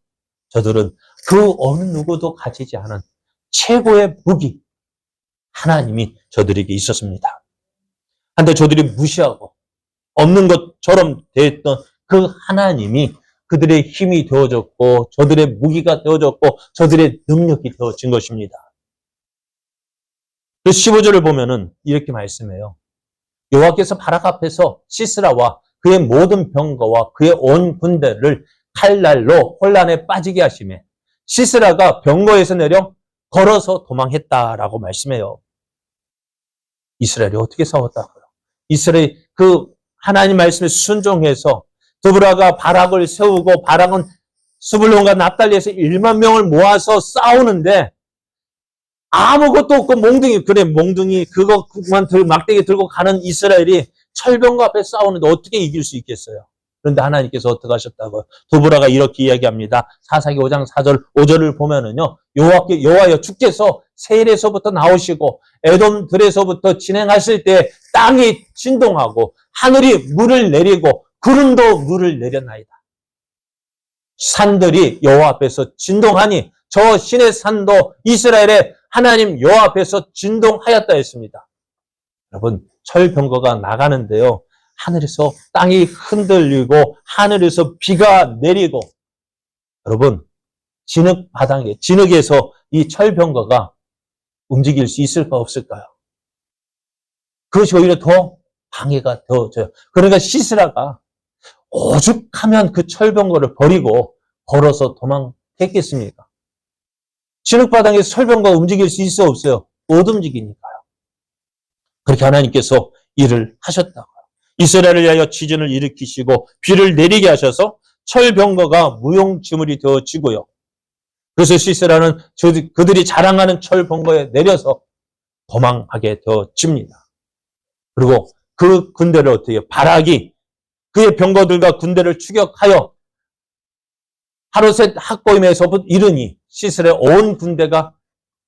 저들은 그 어느 누구도 가지지 않은 최고의 무기 하나님이 저들에게 있었습니다. 한데 저들이 무시하고 없는 것처럼 됐던 그 하나님이 그들의 힘이 되어졌고 저들의 무기가 되어졌고 저들의 능력이 되어진 것입니다. 15절을 보면은 이렇게 말씀해요. 여호와께서 바락 앞에서 시스라와 그의 모든 병거와 그의 온 군대를 칼날로 혼란에 빠지게 하시매 시스라가 병거에서 내려 걸어서 도망했다라고 말씀해요. 이스라엘이 어떻게 싸웠다고요? 이스라엘이 그 하나님 말씀에 순종해서 드보라가 바락을 세우고 바락은 스불론과 납달리에서 1만 명을 모아서 싸우는데 아무것도 없고 몽둥이 그거만 막대기 들고 가는 이스라엘이 철병과 앞에 싸우는데 어떻게 이길 수 있겠어요? 그런데 하나님께서 어떻게 하셨다고요? 드보라가 이렇게 이야기합니다. 사사기 5장 4절 5절을 보면은요. 여호와여 주께서 세일에서부터 나오시고 에돔들에서부터 진행하실 때 땅이 진동하고 하늘이 물을 내리고 구름도 물을 내렸나이다. 산들이 여호와 앞에서 진동하니 저 신의 산도 이스라엘의 하나님 여호와 앞에서 진동하였다 했습니다. 여러분 철병거가 나가는데요. 하늘에서 땅이 흔들리고 하늘에서 비가 내리고 여러분 진흙에서 이 철병거가 움직일 수 있을까 없을까요? 그것이 오히려 더 방해가 되어져요. 그러니까 시스라가 오죽하면 그 철병거를 버리고 걸어서 도망했겠습니까? 진흙바닥에서 철병거가 움직일 수 있어 없어요? 못 움직이니까요. 그렇게 하나님께서 일을 하셨다고요. 이스라엘을 위하여 지진을 일으키시고 비를 내리게 하셔서 철병거가 무용지물이 되어지고요. 그래서 시스라는 그들이 자랑하는 철병거에 내려서 도망하게 되어집니다. 그리고 그 군대를 어떻게 해요? 바락이 그의 병거들과 군대를 추격하여 하루셋 학고임에서부터 이르니 시스라의 온 군대가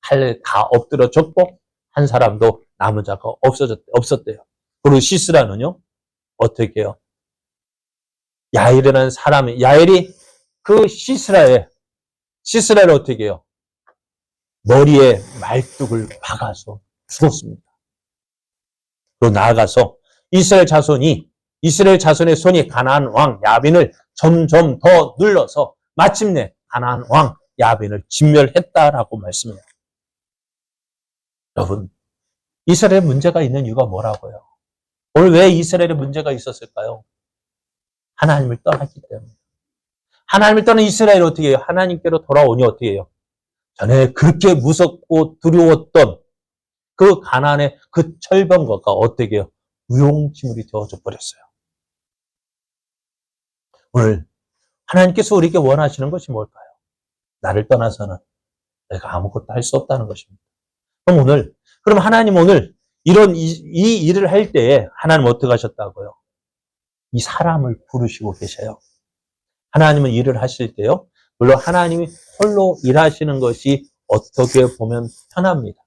칼에 다 엎드러졌고 한 사람도 남은 자가 없었대요. 그리고 시스라는요 어떻게 해요? 야일이라는 사람이 야일이 그 시스라를 어떻게 해요? 머리에 말뚝을 박아서 죽었습니다. 그리고 나아가서 이스라엘 자손의 손이 가나안 왕 야빈을 점점 더 눌러서 마침내 가나안 왕 야빈을 진멸했다라고 말씀해요. 여러분, 이스라엘에 문제가 있는 이유가 뭐라고요? 오늘 왜 이스라엘에 문제가 있었을까요? 하나님을 떠났기 때문에. 하나님을 떠난 이스라엘이 어떻게 해요? 하나님께로 돌아오니 어떻게 해요? 전에 그렇게 무섭고 두려웠던 그 가나안의 그 철병거가 어떻게 해요? 무용지물이 되어져 버렸어요. 오늘 하나님께서 우리에게 원하시는 것이 뭘까요? 나를 떠나서는 내가 아무것도 할 수 없다는 것입니다. 그럼 하나님 오늘 이 일을 할 때에 하나님 어떻게 하셨다고요? 이 사람을 부르시고 계셔요. 하나님은 일을 하실 때요. 물론 하나님이 홀로 일하시는 것이 어떻게 보면 편합니다.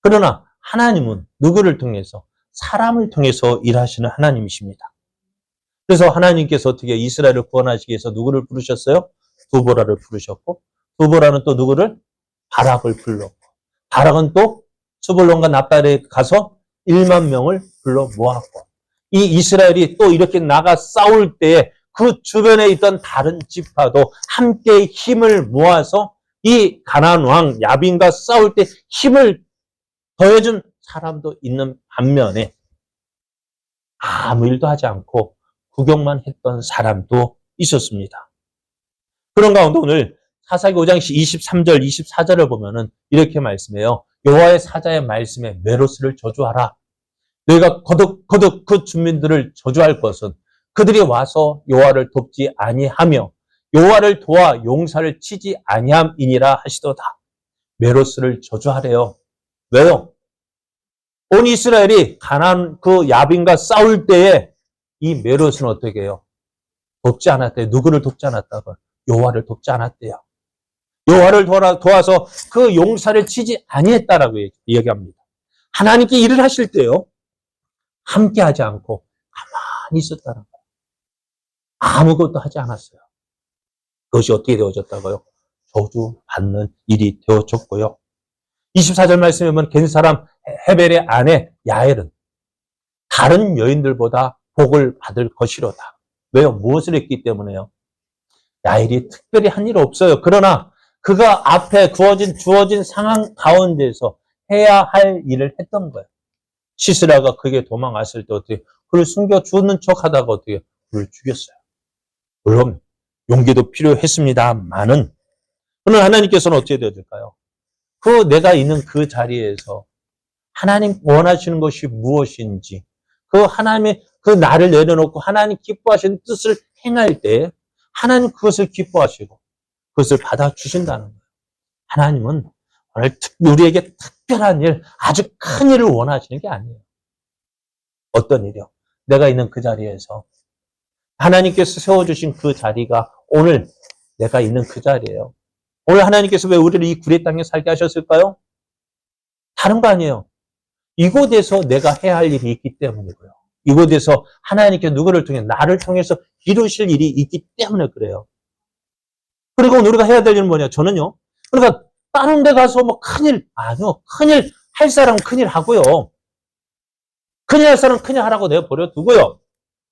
그러나 하나님은 누구를 통해서? 사람을 통해서 일하시는 하나님이십니다. 그래서 하나님께서 어떻게 이스라엘을 구원하시기 위해서 누구를 부르셨어요? 두보라를 부르셨고, 두보라는 또 누구를? 바락을 불렀고, 바락은 또 스불론과 납달에 가서 1만 명을 불러 모았고, 이 이스라엘이 또 이렇게 나가 싸울 때에 그 주변에 있던 다른 지파도 함께 힘을 모아서 이 가나안 왕 야빈과 싸울 때 힘을 더해준 사람도 있는 반면에 아무 일도 하지 않고 구경만 했던 사람도 있었습니다. 그런 가운데 오늘 사사기 5장 23절, 24절을 보면은 이렇게 말씀해요. 여호와의 사자의 말씀에 메로스를 저주하라. 너희가 거듭 그 주민들을 저주할 것은 그들이 와서 여호와를 돕지 아니하며 여호와를 도와 용사를 치지 아니함이니라 하시도다. 메로스를 저주하래요. 왜요? 온 이스라엘이 가나안 그 야빈과 싸울 때에 이 메로스는 어떻게 해요? 돕지 않았대요. 누구를 돕지 않았다고? 여호와를 돕지 않았대요. 여호와를 도와서 그 용사를 치지 아니했다라고 이야기합니다. 하나님께 일을 하실 때요, 함께 하지 않고 가만히 있었다는 거예요. 아무것도 하지 않았어요. 그것이 어떻게 되어졌다고요? 저주받는 일이 되어졌고요. 24절 말씀에 보면 겐 사람 헤벨의 아내 야엘은 다른 여인들보다 복을 받을 것이로다. 왜요? 무엇을 했기 때문에요? 야엘이 특별히 한 일 없어요. 그러나 그가 앞에 주어진 상황 가운데서 해야 할 일을 했던 거예요. 시스라가 그게 도망갔을 때 어떻게 그를 숨겨 죽는 척 하다가 어떻게 그를 죽였어요. 물론 용기도 필요했습니다만은 그러나 하나님께서는 어떻게 되어질까요? 내가 있는 그 자리에서 하나님 원하시는 것이 무엇인지 하나님의 그 나를 내려놓고 하나님 기뻐하시는 뜻을 행할 때 하나님 그것을 기뻐하시고 그것을 받아주신다는 거예요. 하나님은 오늘 우리에게 특별한 일, 아주 큰 일을 원하시는 게 아니에요. 어떤 일이요? 내가 있는 그 자리에서 하나님께서 세워주신 그 자리가 오늘 내가 있는 그 자리예요. 오늘 하나님께서 왜 우리를 이 구레 땅에 살게 하셨을까요? 다른 거 아니에요. 이곳에서 내가 해야 할 일이 있기 때문이고요. 이곳에서 하나님께 누구를 통해 나를 통해서 이루실 일이 있기 때문에 그래요. 그리고 우리가 해야 될 일은 뭐냐? 저는요. 그러니까 다른 데 가서 뭐 큰일, 아니요. 큰일 할 사람은 큰일 하고요. 큰일 할 사람은 큰일 하라고 내버려 두고요.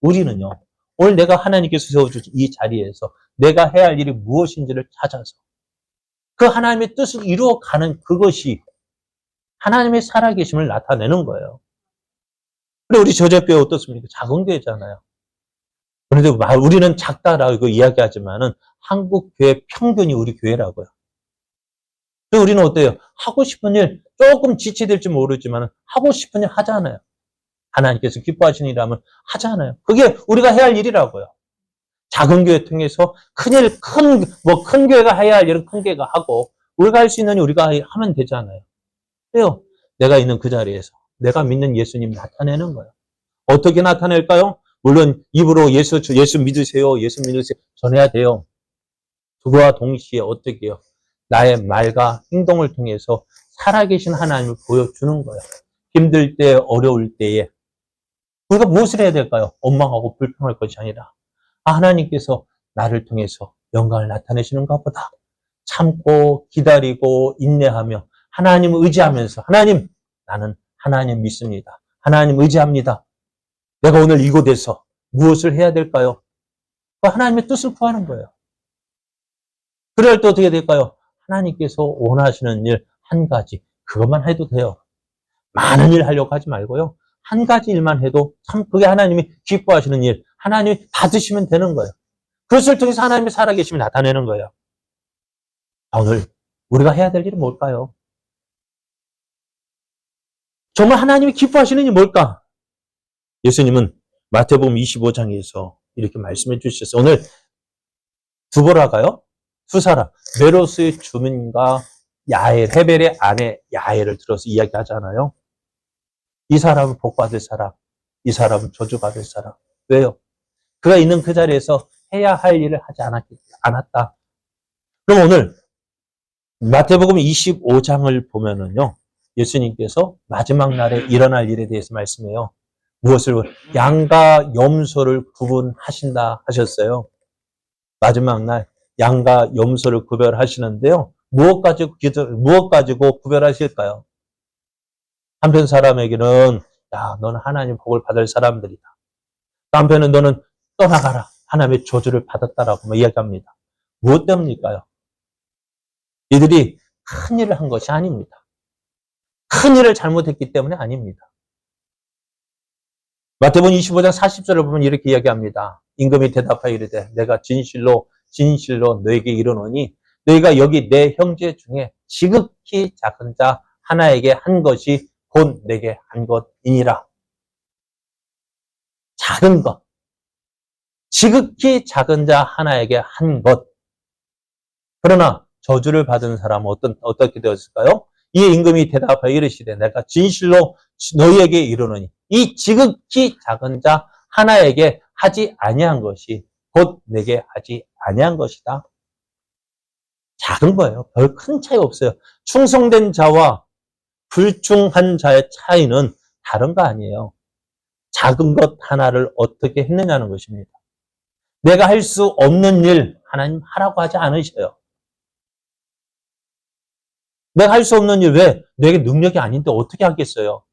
우리는요. 오늘 내가 하나님께서 세워주신 이 자리에서 내가 해야 할 일이 무엇인지를 찾아서 그 하나님의 뜻을 이루어가는 그것이 하나님의 살아계심을 나타내는 거예요. 그리고 우리 저제교회 어떻습니까? 작은 교회잖아요. 그런데 우리는 작다라고 이야기하지만은 한국 교회 평균이 우리 교회라고요. 그리고 우리는 어때요? 하고 싶은 일 조금 지체될지 모르지만 하고 싶은 일 하잖아요. 하나님께서 기뻐하시는 일이라면 하잖아요. 그게 우리가 해야 할 일이라고요. 작은 교회 통해서 큰 교회가 해야 할 일은 큰 교회가 하고 우리가 할 수 있는 일 우리가 하면 되잖아요. 그래요. 내가 있는 그 자리에서 내가 믿는 예수님 나타내는 거예요. 어떻게 나타낼까요? 물론 입으로 예수 믿으세요. 예수 믿으세요. 전해야 돼요. 그거와 동시에 어떻게 해요? 나의 말과 행동을 통해서 살아계신 하나님을 보여주는 거예요. 힘들 때, 어려울 때에 우리가 무엇을 해야 될까요? 원망하고 불평할 것이 아니라 하나님께서 나를 통해서 영광을 나타내시는가 보다. 참고 기다리고 인내하며 하나님을 의지하면서 하나님, 나는 하나님 믿습니다. 하나님 의지합니다. 내가 오늘 이곳에서 무엇을 해야 될까요? 하나님의 뜻을 구하는 거예요. 그럴 때 어떻게 될까요? 하나님께서 원하시는 일 한 가지, 그것만 해도 돼요. 많은 일 하려고 하지 말고요. 한 가지 일만 해도 참 그게 하나님이 기뻐하시는 일, 하나님이 받으시면 되는 거예요. 그것을 통해서 하나님의 살아계심을 나타내는 거예요. 오늘 우리가 해야 될 일은 뭘까요? 정말 하나님이 기뻐하시는 일이 뭘까? 예수님은 마태복음 25장에서 이렇게 말씀해 주셨어요. 오늘 두보라가요. 두 사람, 메로스의 주민과 야엘, 헤벨의 아내 야엘을 들어서 이야기하잖아요. 이 사람은 복받을 사람, 이 사람은 저주받을 사람. 왜요? 그가 있는 그 자리에서 해야 할 일을 하지 않았다. 그럼 오늘 마태복음 25장을 보면은요. 예수님께서 마지막 날에 일어날 일에 대해서 말씀해요. 무엇을? 양과 염소를 구분하신다 하셨어요. 마지막 날 양과 염소를 구별하시는데요. 무엇 가지고 구별하실까요? 한편 사람에게는 야, 너는 하나님 복을 받을 사람들이다. 한편은 너는 떠나가라. 하나님의 저주를 받았다라고 이야기합니다. 무엇 때문일까요? 이들이 큰 일을 한 것이 아닙니다. 큰 일을 잘못했기 때문에 아닙니다. 마태복음 25장 40절을 보면 이렇게 이야기합니다. 임금이 대답하여 이르되 내가 진실로 너에게 이르노니 너희가 여기 내 형제 중에 지극히 작은 자 하나에게 한 것이 곧 내게 한 것이니라. 작은 것. 지극히 작은 자 하나에게 한 것. 그러나 저주를 받은 사람은 어떻게 되었을까요? 이에 임금이 대답하여 이르시되 내가 진실로 너희에게 이르노니 이 지극히 작은 자 하나에게 하지 아니한 것이 곧 내게 하지 아니한 것이다. 작은 거예요. 별 큰 차이 없어요. 충성된 자와 불충한 자의 차이는 다른 거 아니에요. 작은 것 하나를 어떻게 했느냐는 것입니다. 내가 할 수 없는 일 하나님 하라고 하지 않으셔요. 내가 할 수 없는 일 왜? 내게 능력이 아닌데 어떻게 하겠어요?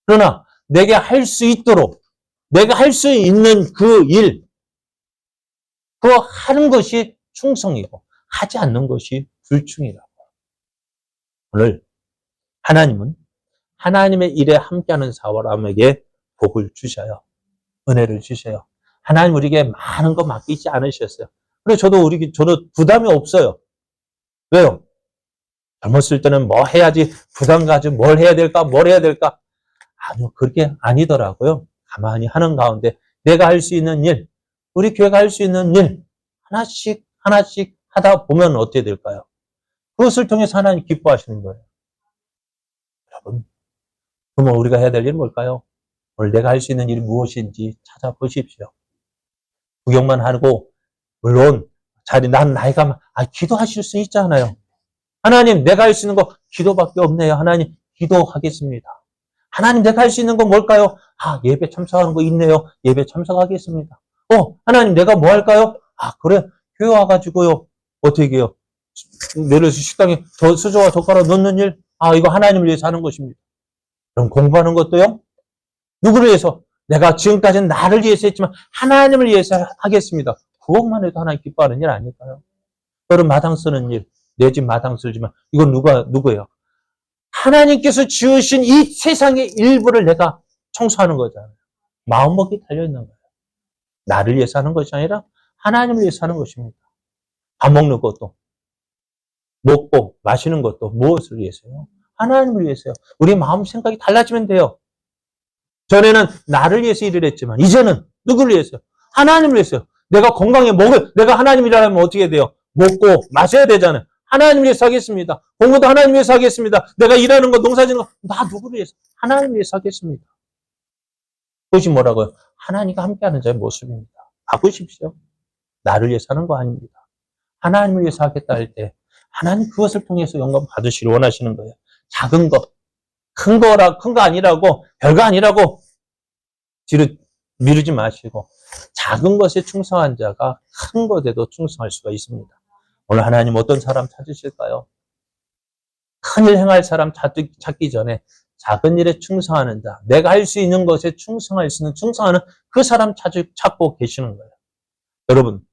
그러나 내게 할 수 있도록 내가 할 수 있는 그 일, 그거 하는 것이 충성이고 하지 않는 것이 불충이라고. 오늘 하나님은 하나님의 일에 함께하는 사람에게 복을 주셔요. 은혜를 주셔요. 하나님 우리에게 많은 거 맡기지 않으셨어요. 그래서 저도 부담이 없어요. 왜요? 젊었을 때는 뭐 해야지 부담 가지고 뭘 해야 될까? 아니요, 그게 아니더라고요. 가만히 하는 가운데 내가 할 수 있는 일, 우리 교회가 할 수 있는 일 하나씩 하다 보면 어떻게 될까요? 그것을 통해서 하나님 기뻐하시는 거예요. 여러분, 그러면 우리가 해야 될 일은 뭘까요? 오늘 내가 할 수 있는 일이 무엇인지 찾아보십시오. 구경만 하고 물론 난 나이가 기도하실 수 있잖아요. 하나님 내가 할 수 있는 거 기도밖에 없네요. 하나님 기도하겠습니다. 하나님 내가 할 수 있는 건 뭘까요? 예배 참석하는 거 있네요. 예배 참석하겠습니다. 하나님 내가 뭐 할까요? 그래 교회 와가지고요. 어떻게 해요? 내려서 식당에 수저와 젓가락 넣는 일? 이거 하나님을 위해서 하는 것입니다. 그럼 공부하는 것도요? 누구를 위해서? 내가 지금까지는 나를 위해서 했지만 하나님을 위해서 하겠습니다. 그것만 해도 하나님 기뻐하는 일 아닐까요? 여러분 마당 쓰는 일, 내 집 마당 쓸지만 이건 누구예요? 하나님께서 지으신 이 세상의 일부를 내가 청소하는 거잖아요. 마음먹기 달려있는 거예요. 나를 위해서 하는 것이 아니라 하나님을 위해서 하는 것입니다. 밥 먹는 것도, 먹고 마시는 것도 무엇을 위해서요? 하나님을 위해서요. 우리 마음 생각이 달라지면 돼요. 전에는 나를 위해서 일을 했지만 이제는 누구를 위해서요? 하나님을 위해서요. 내가 건강에 내가 하나님이라면 어떻게 돼요? 먹고 마셔야 되잖아요. 하나님 위해서 하겠습니다. 공부도 하나님 위해서 하겠습니다. 내가 일하는 거, 농사 짓는 거, 나 누구를 위해서? 하나님 위해서 하겠습니다. 그것이 뭐라고요? 하나님과 함께하는 자의 모습입니다. 바꾸십시오. 나를 위해서 하는 거 아닙니다. 하나님을 위해서 하겠다 할 때 하나님 그것을 통해서 영광 받으시길 원하시는 거예요. 작은 거, 큰 거 아니라고, 별거 아니라고 뒤로 미루지 마시고 작은 것에 충성한 자가 큰 것에도 충성할 수가 있습니다. 오늘 하나님 어떤 사람 찾으실까요? 큰일 행할 사람 찾기 전에 작은 일에 충성하는 자, 내가 할 수 있는 것에 충성하는 그 사람 찾고 계시는 거예요. 여러분,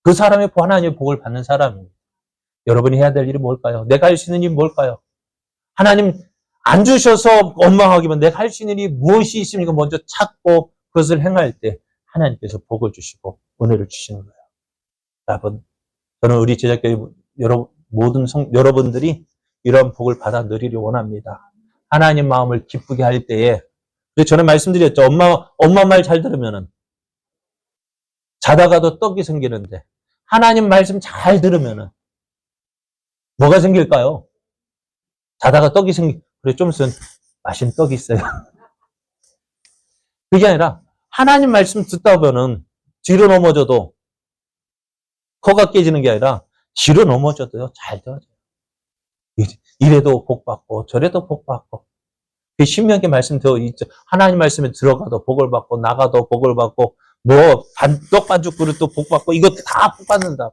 그 사람의 하나님의 복을 받는 사람입니다. 여러분이 해야 될 일이 뭘까요? 내가 할 수 있는 일이 뭘까요? 하나님 안 주셔서 원망하기만 내가 할 수 있는 일이 무엇이 있습니까? 먼저 찾고 그것을 행할 때 하나님께서 복을 주시고 은혜를 주시는 거예요. 여러분, 저는 우리 제자교회 여러분들이 이런 복을 받아 누리길 원합니다. 하나님 마음을 기쁘게 할 때에, 전에 말씀드렸죠. 엄마 말 잘 들으면은 자다가도 떡이 생기는데 하나님 말씀 잘 들으면은 뭐가 생길까요? 자다가 떡이 그래 좀 있으면 맛있는 떡이 있어요. 그게 아니라 하나님 말씀 듣다 보면은 뒤로 넘어져도 코가 깨지는 게 아니라 뒤로 넘어져도요 잘 되어져요. 이래도 복받고 저래도 복받고 신명기 말씀 되어 있죠. 하나님 말씀에 들어가도 복을 받고 나가도 복을 받고 뭐 떡반죽 그릇도 복받고 이것도 다 복받는다.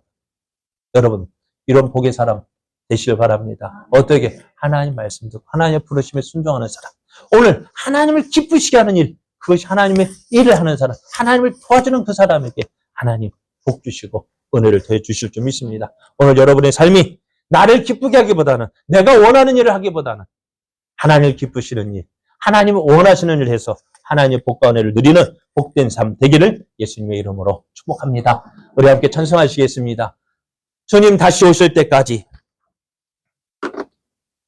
여러분 이런 복의 사람 되시길 바랍니다. 어떻게? 하나님 말씀 듣고 하나님의 부르심에 순종하는 사람. 오늘 하나님을 기쁘시게 하는 일, 그것이 하나님의 일을 하는 사람, 하나님을 도와주는 그 사람에게 하나님 복 주시고 은혜를 더해 주실 줄 믿습니다. 오늘 여러분의 삶이 나를 기쁘게 하기보다는 내가 원하는 일을 하기보다는 하나님을 기쁘시는 일, 하나님을 원하시는 일을 해서 하나님의 복과 은혜를 누리는 복된 삶 되기를 예수님의 이름으로 축복합니다. 우리 함께 찬송하시겠습니다. 주님 다시 오실 때까지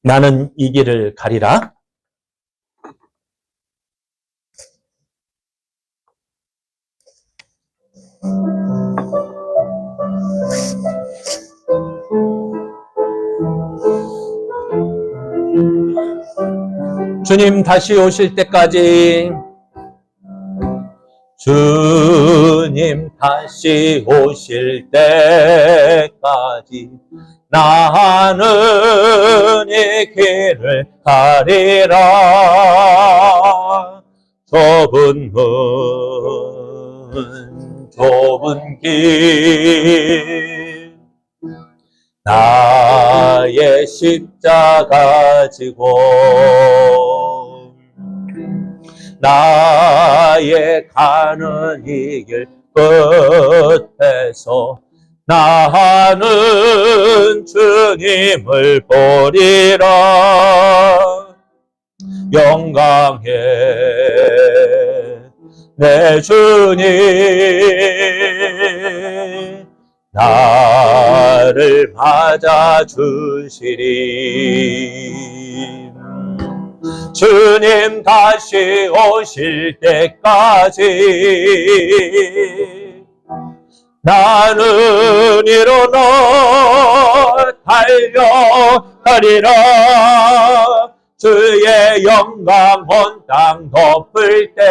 나는 이 길을 가리라. 주님 다시 오실 때까지 주님 다시 오실 때까지 나는 이 길을 가리라. 좁은 문 좁은 길 나의 십자가 지고 나의 가는 이 길 끝에서 나는 주님을 보리라. 영광의 내 주님 나를 맞아주시리. 주님 다시 오실 때까지 나는 일어나 달려가리라. 주의 영광 온 땅 덮을 때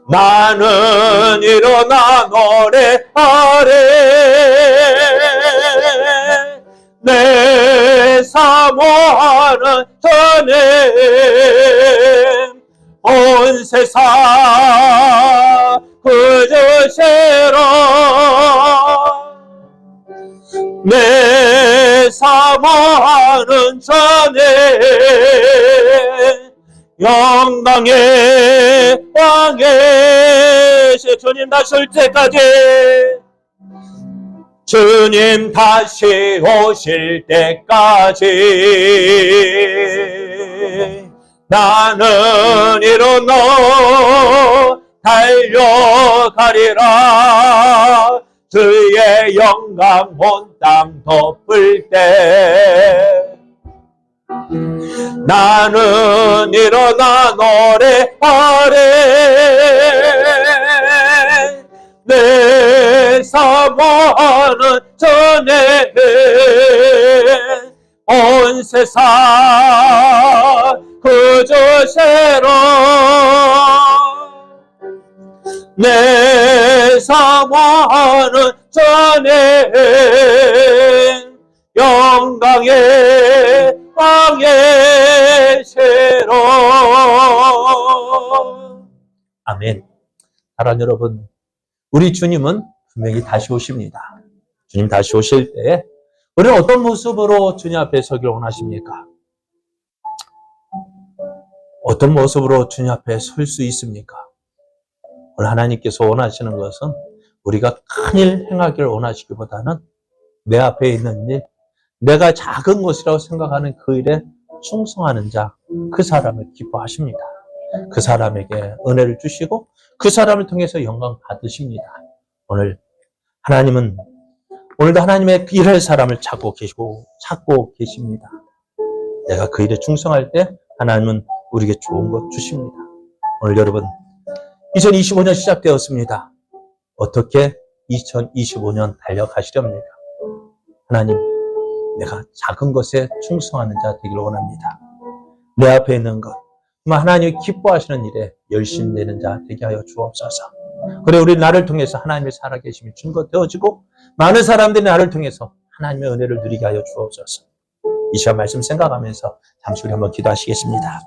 나는 일어나 노래하리. 내 사모하는 주님 온 세상 그저세라. 내 사모하는 주님 영광의 왕의 주님 다시 올 때까지 주님 다시 오실 때까지 나는 일어나 달려가리라. 주의 영광 온 땅 덮을 때 나는 일어나 노래하리. 내 사모하는 주님 온 세상 그저세라. 내 사모하는 주님 영광의 왕의 세로. 아멘. 사랑하는 여러분, 우리 주님은 분명히 다시 오십니다. 주님 다시 오실 때 우리는 어떤 모습으로 주님 앞에 서기를 원하십니까? 어떤 모습으로 주님 앞에 설 수 있습니까? 오늘 하나님께서 원하시는 것은 우리가 큰일 행하기를 원하시기보다는 내 앞에 있는 일, 내가 작은 것이라고 생각하는 그 일에 충성하는 자, 그 사람을 기뻐하십니다. 그 사람에게 은혜를 주시고 그 사람을 통해서 영광 받으십니다. 오늘 하나님은 오늘도 하나님의 일할 사람을 찾고 계십니다. 내가 그 일에 충성할 때 하나님은 우리에게 좋은 것 주십니다. 오늘 여러분 2025년 시작되었습니다. 어떻게 2025년 달려가시렵니까? 하나님, 내가 작은 것에 충성하는 자 되기를 원합니다. 내 앞에 있는 것, 하나님이 기뻐하시는 일에 열심히 내는 자 되게 하여 주옵소서. 그래 우리 나를 통해서 하나님의 살아계심이 증거되어지고 많은 사람들이 나를 통해서 하나님의 은혜를 누리게 하여 주옵소서. 이 시간 말씀 생각하면서 잠시 우리 한번 기도하시겠습니다.